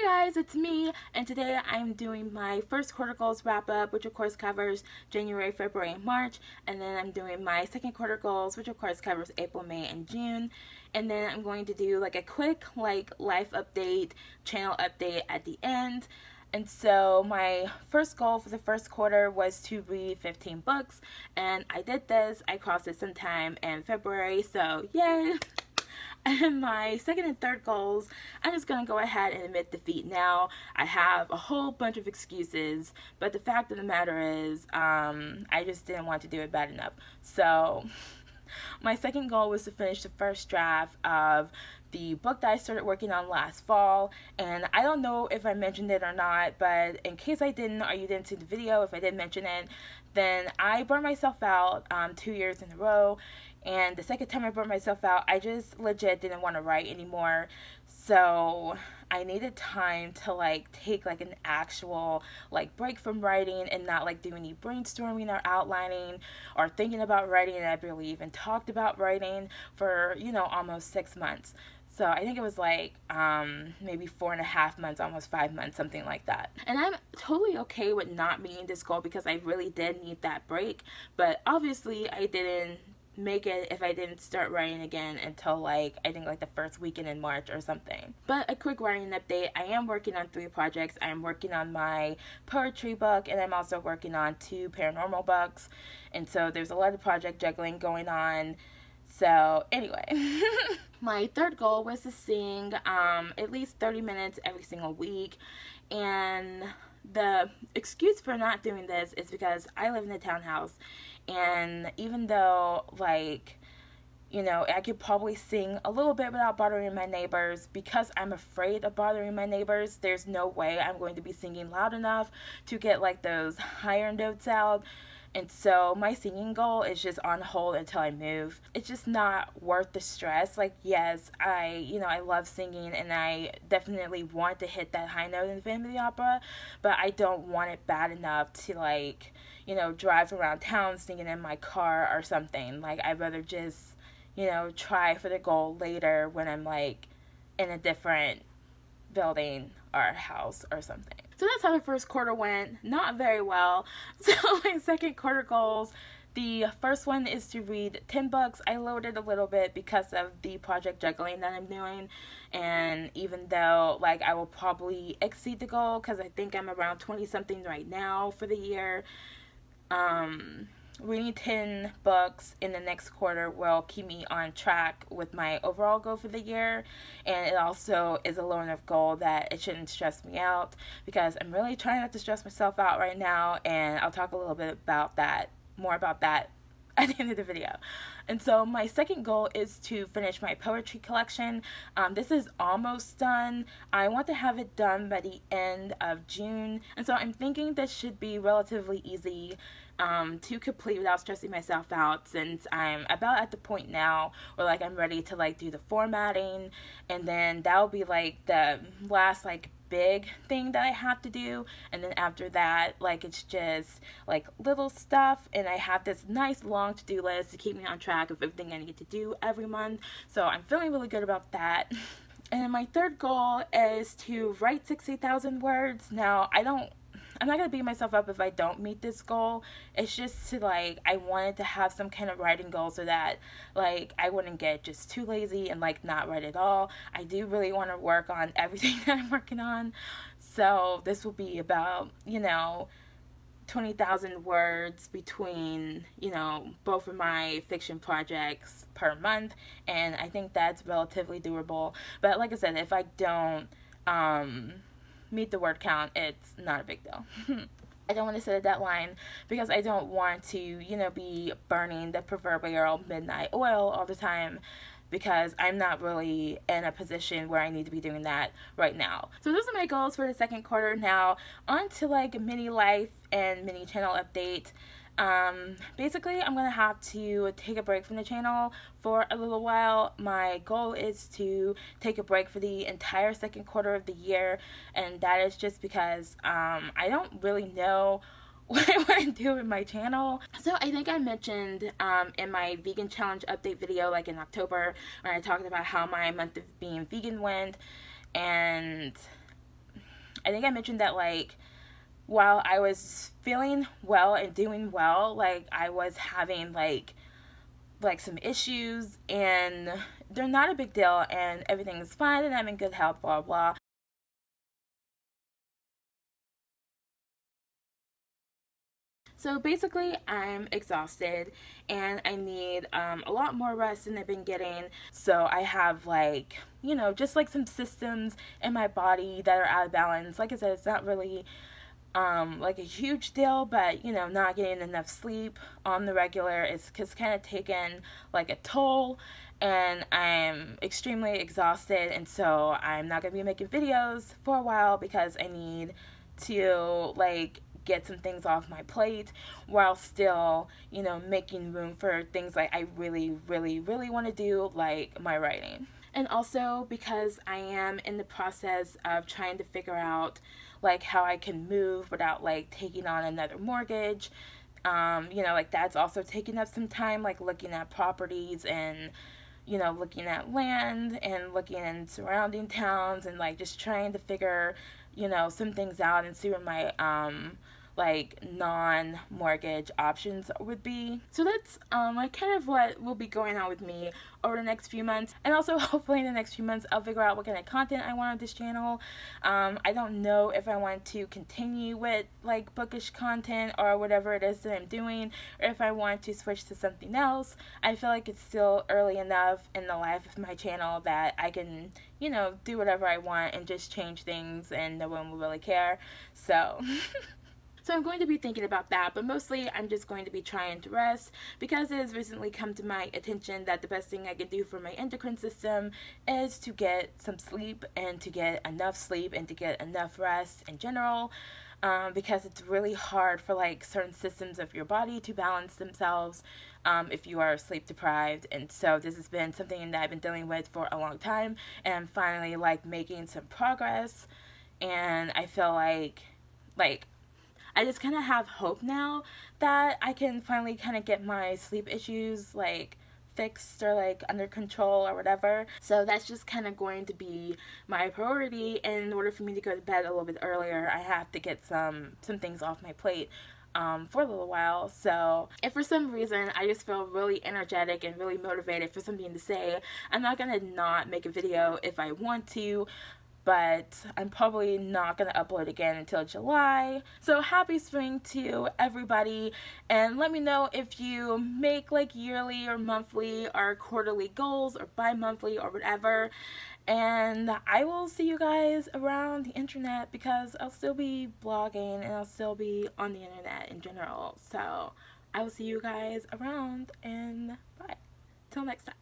guys, it's me, and today I'm doing my first quarter goals wrap up, which of course covers January, February, and March, and then I'm doing my second quarter goals, which of course covers April, May, and June, and then I'm going to do like a quick life update, channel update at the end. And so my first goal for the first quarter was to read 15 books, and I did this. I crossed it sometime in February, so yay! And my second and third goals, I'm just going to go ahead and admit defeat now. I have a whole bunch of excuses, but the fact of the matter is, I just didn't want to do it bad enough. So my second goal was to finish the first draft of the book that I started working on last fall, and I don't know if I mentioned it or not, but in case I didn't or you didn't see the video, if I did mention it, then I burned myself out 2 years in a row, and the second time I burned myself out, I just legit didn't want to write anymore. So I needed time to take an actual break from writing and not do any brainstorming or outlining or thinking about writing. And I barely even talked about writing for almost 6 months. So I think it was maybe 4.5 months, almost 5 months, something like that. And I'm totally okay with not meeting this goal because I really did need that break. But obviously I didn't make it if I didn't start writing again until I think the first weekend in March or something. But a quick writing update, I am working on 3 projects. I'm working on my poetry book, and I'm also working on 2 paranormal books, and so there's a lot of project juggling going on. So anyway, my third goal was to sing at least 30 minutes every single week, and the excuse for not doing this is because I live in a townhouse, and even though I could probably sing a little bit without bothering my neighbors, because I'm afraid of bothering my neighbors, there's no way I'm going to be singing loud enough to get those higher notes out. And so my singing goal is just on hold until I move. It's just not worth the stress. Yes, I love singing, and I definitely want to hit that high note in the Phantom of the Opera, but I don't want it bad enough to drive around town singing in my car or something. I'd rather just, try for the goal later when I'm in a different building or house or something. So that's how the first quarter went. Not very well. So my second quarter goals, the first one is to read 10 books. I lowered it a little bit because of the project juggling that I'm doing, and even though I will probably exceed the goal because I think I'm around 20 something right now for the year, reading 10 books in the next quarter will keep me on track with my overall goal for the year, and it also is a low enough goal that it shouldn't stress me out, because I'm really trying not to stress myself out right now, and I'll talk a little bit about that, more about that at the end of the video. And so my second goal is to finish my poetry collection. This is almost done. I want to have it done by the end of June, and so I'm thinking this should be relatively easy to complete without stressing myself out, since I'm about at the point now where I'm ready to do the formatting, and then that'll be the last big thing that I have to do, and then after that it's just little stuff, and I have this nice long to-do list to keep me on track of everything I need to do every month, so I'm feeling really good about that. And then my third goal is to write 60,000 words. Now I'm not going to beat myself up if I don't meet this goal. It's just to I wanted to have some kind of writing goal so that I wouldn't get just too lazy and not write at all. I do really want to work on everything that I'm working on. So this will be about 20,000 words between both of my fiction projects per month, and I think that's relatively doable. But like I said, if I don't meet the word count, it's not a big deal. I don't want to set a deadline because I don't want to be burning the proverbial midnight oil all the time, because I'm not really in a position where I need to be doing that right now. So those are my goals for the second quarter. Now on to mini life and mini channel update. Basically I'm gonna have to take a break from the channel for a little while. My goal is to take a break for the entire second quarter of the year, and that is just because I don't really know what I want to do with my channel. So I think I mentioned in my vegan challenge update video in October, when I talked about how my month of being vegan went, and I think I mentioned that like while I was feeling well and doing well, like I was having like some issues, and they're not a big deal, and everything's fine, and I'm in good health, blah blah. So basically, I'm exhausted and I need a lot more rest than I've been getting. So I have like, you know, just like some systems in my body that are out of balance. Like I said, it's not really like a huge deal, but you know, not getting enough sleep on the regular is kind of taken like a toll, and I'm extremely exhausted, and so I'm not gonna be making videos for a while because I need to like get some things off my plate while still, you know, making room for things like I really want to do, like my writing. And also because I am in the process of trying to figure out like how I can move without like taking on another mortgage. You know, like that's also taking up some time, like looking at properties and, you know, looking at land and looking in surrounding towns and like just trying to figure, you know, some things out and see where my like non-mortgage options would be. So that's like kind of what will be going on with me over the next few months, and also hopefully in the next few months I'll figure out what kind of content I want on this channel. I don't know if I want to continue with like bookish content or whatever it is that I'm doing, or if I want to switch to something else. I feel like it's still early enough in the life of my channel that I can, you know, do whatever I want and just change things and no one will really care. So so I'm going to be thinking about that, but mostly I'm just going to be trying to rest because it has recently come to my attention that the best thing I can do for my endocrine system is to get some sleep, and to get enough sleep, and to get enough rest in general. Because it's really hard for like certain systems of your body to balance themselves if you are sleep deprived. And so this has been something that I've been dealing with for a long time, and I'm finally like making some progress, and I feel like I just kind of have hope now that I can finally kind of get my sleep issues like fixed or like under control or whatever. So that's just kind of going to be my priority, and in order for me to go to bed a little bit earlier, I have to get some things off my plate for a little while. So if for some reason I just feel really energetic and really motivated for something to say, I'm not gonna not make a video if I want to, but I'm probably not going to upload again until July. So happy spring to everybody, and let me know if you make like yearly or monthly or quarterly goals or bi-monthly or whatever, and I will see you guys around the internet because I'll still be blogging and I'll still be on the internet in general. So I will see you guys around, and bye. Till next time.